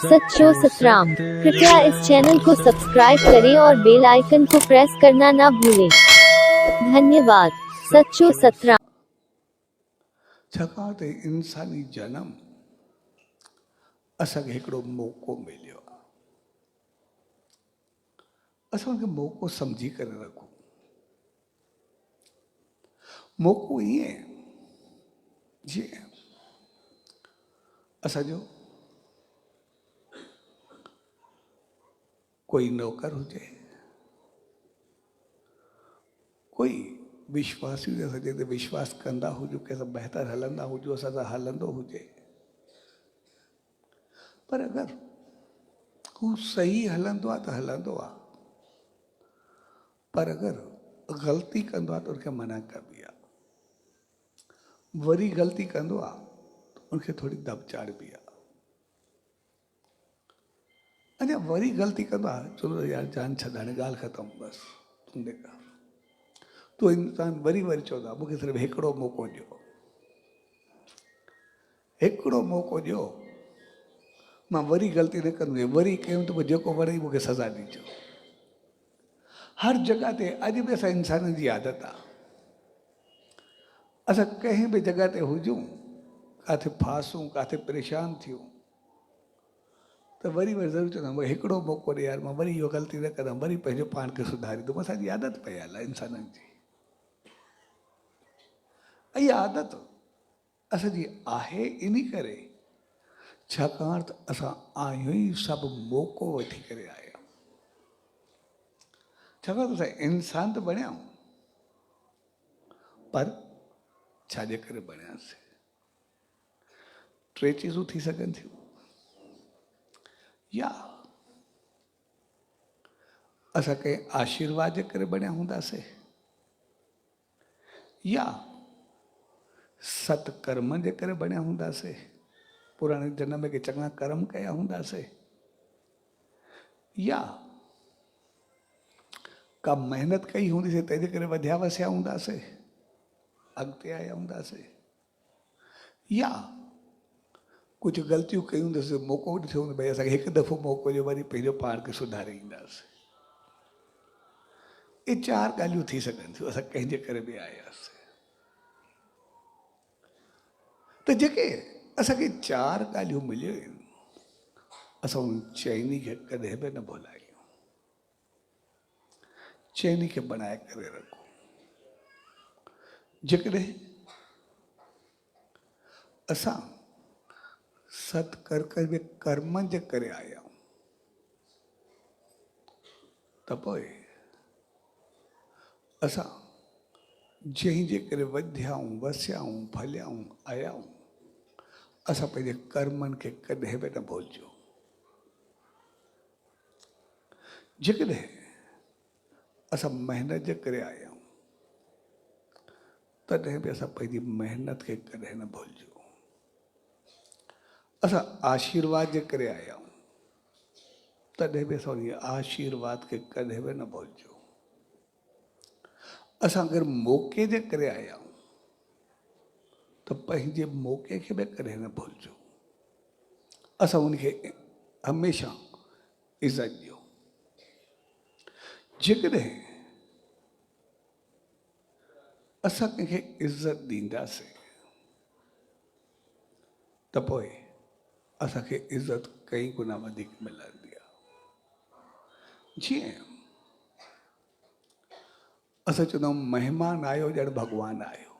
सच्चो सतराम। कृपया इस चैनल को सब्सक्राइब करें और बेल आइकन को प्रेस करना ना भूलें। धन्यवाद। सच्चो सतराम। छाकाणि त इंसानी जनम असांखे हिकिड़ो मौक़ो मिलियो आहे। असां हुनखे मौक़ो सम्झी करे रखूं। मौक़ो ईअं जीअं असांजो कोई नौकर हुजे, कोई विश्वासी हुजे, असां जंहिं ते विश्वास कंदा हुजूं, कंहिंसां बहितर हलंदा हुजूं, असां सां हलंदो हुजे, पर अगरि हू सही हलंदो आहे त हलंदो आहे, पर अगरि ग़लती कंदो आहे त उनखे मना कबी आहे। वरी ग़लती कंदो आहे त उनखे थोरी दबचाड़बी आहे। अञा वरी ग़लती कंदो आहे, चलो यार जान छॾ, हाणे ॻाल्हि ख़तमु, बसि तुंहिंजे कर। तो इंसान वरी वरी चवंदो आहे मूंखे सिर्फ़ु हिकिड़ो मौक़ो ॾियो, हिकिड़ो मौक़ो ॾियो, मां वरी ग़लती न कंदुमि। वरी कयूं त पोइ जेको वणे मूंखे सज़ा ॾिजो। हर जॻह ते अॼु बि असां इंसाननि जी आदत आहे, असां कंहिं बि जॻह ते हुजूं, किथे फासूं, किथे परेशान थियूं, त वरी वरी ज़रूरु चवंदा आहियूं हिकिड़ो मौक़ो ॾे यार, मां वरी इहो ग़लती न कंदुमि, वरी पंहिंजो पाण खे सुधारींदुमि। असांजी आदत पयल आहे इंसाननि जी। ऐं इहा आदत असांजी आहे इन करे छाकाणि त असां आहियूं ई सभु मौक़ो वठी करे आया। छाकाणि त असां इंसान त बणिया आहियूं, पर छाजे करे बणियासीं? टे चीज़ूं थी सघनि थियूं। या असां कंहिं आशीर्वाद जे करे बणिया हूंदासीं, या सत्कर्म जे करे बणिया हूंदासीं, पुराणे जन्म में के चङा कर्म कया हूंदासीं, या का महिनत कई हूंदीसीं तंहिंजे करे वधिया वसिया हूंदासीं, अॻिते आया हूंदासीं, या कुझु ग़लतियूं कयूं हूंदासीं, मौक़ो ॾिठो हूंदो भई असांखे हिकु दफ़ो मौक़ो ॾियो, वरी पंहिंजो पाण खे सुधारे ईंदासीं। इहे चार ॻाल्हियूं थी सघनि थियूं। असां कंहिंजे करे बि आयासीं, त जेके असांखे चार ॻाल्हियूं मिलियूं आहिनि, असां उन चइनी खे कॾहिं बि न भुलायूं। चइनी खे बनाए करे रखूं। जेकॾहिं असां सत्कर्म जे कर्मनि जे करे आया आहियूं, त पोइ असां जंहिंजे करे वधियाऊं, वसियाऊं, फलियाऊं, आयाऊं, असां पंहिंजे कर्मनि खे कॾहिं बि न भुलिजो। जेकॾहिं असां महिनत जे करे आया आहियूं, तॾहिं बि असां पंहिंजी महिनत खे कॾहिं न भुलिजो। असां आशीर्वाद जे करे आया आहियूं, तॾहिं बि असां उन आशीर्वाद खे कॾहिं बि न भुलिजो। असां अगरि मौक़े जे करे आया आहियूं, त पंहिंजे मौक़े खे बि कॾहिं न भुलिजो। असां उनखे हमेशह इज़त ॾियो। जेकॾहिं असां कंहिंखे इज़त ॾींदासीं, त पोइ असांखे इज़त कई गुना वधीक मिलंदी आहे। जीअं असां चवंदा आहियूं महिमान आयो ॼण भॻवानु आयो,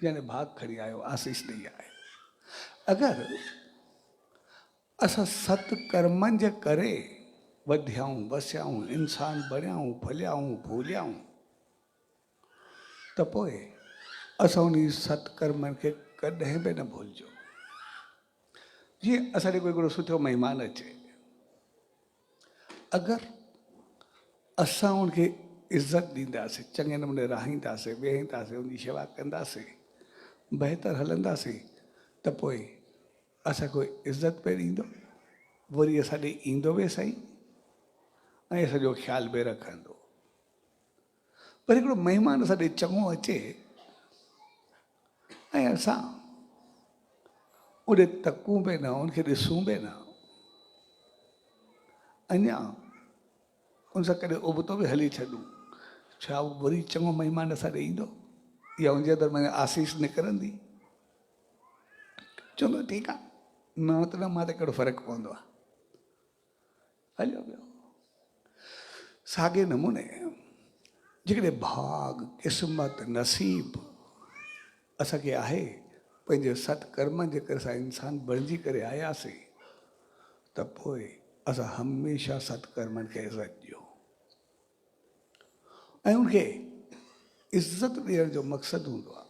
ॼण भाग खणी आयो, आशीष ॾेई आयो। अगरि असां सत्कर्मनि जे करे वधियाऊं, वसियाऊं, इंसान बणियाऊं, फलियाऊं, फूलियाऊं, त पोइ असां उन सत्कर्मनि खे कॾहिं बि न भुलिजो। जीअं असांजे कोई हिकिड़ो सुठो महिमान अचे, अगरि असां उनखे इज़त ॾींदासीं, चङे नमूने राहींदासीं, वेहींदासीं, उनजी शेवा कंदासीं, बहितर हलंदासीं, त पोइ असांखे कोई इज़त पे ॾींदो, वरी असां ॾे ईंदो बि सही ऐं असांजो ख़्याल बि रखंदो। पर हिकिड़ो महिमान असां ॾे चङो अचे ऐं असां उन तकूं बि न, उनखे ॾिसूं बि न, अञा उन सां कॾहिं उबतो बि हली छॾूं, छा उहो वरी चङो महिमान असां ॾे ईंदो या उनजे अंदरि माना आसीस निकिरंदी? चवंदो ठीकु आहे, न त न मां त कहिड़ो फ़र्क़ु पवंदो आहे, हलियो वियो। साॻे नमूने जेकॾहिं भाग क़िस्मत नसीब असांखे आहे, पंहिंजे सत्कर्मनि जे करे असां इंसान बणिजी करे आयासीं, त पोइ असां हमेशह सत्कर्मनि खे इज़त ॾियो ऐं उनखे इज़त ॾियण जो मक़सदु हूंदो आहे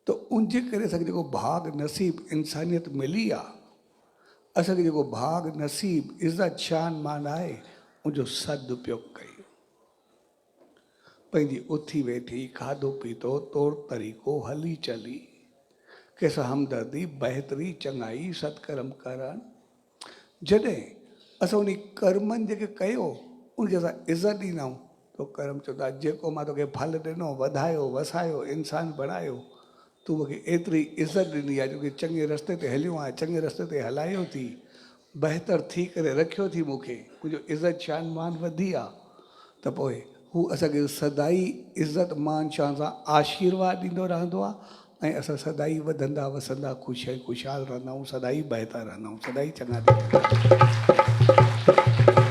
त उनजे करे असांखे जेको भाग नसीब इंसानियत मिली आहे, असांखे जेको भाग नसीब इज़त शान मान आहे, उनजो सदुपयोग कयूं। पंहिंजी उथी वेठी, खाधो पीतो, तौर तरीक़ो, हली चली, कंहिंसां हमदर्दी, बहितरी, चङाई, सत्कर्म करणु, जॾहिं असां उन कर्मनि जेके कयो उनखे असां इज़त ॾींदा आहियूं, तो कर्म चवंदा जेको मां तोखे फल ॾिनो, वधायो, वसायो, इंसान बणायो, तूं मूंखे एतिरी इज़त ॾिनी आहे, जोकी चङे रस्ते ते हलियो आहे, चङे रस्ते ते हलायो थी, बहितर थी करे रखियो थी मूंखे, मुंहिंजो इज़त शान मान वधी आहे, त पोइ हू असांखे सदाई इज़त मान शान सां आशीर्वाद ॾींदो रहंदो आहे ऐं असां सदाई वधंदा वसंदा ख़ुशहाल रहंदा आहियूं, सदाई बहितर रहंदा आहियूं, सदाई चङा थी वेंदा आहियूं।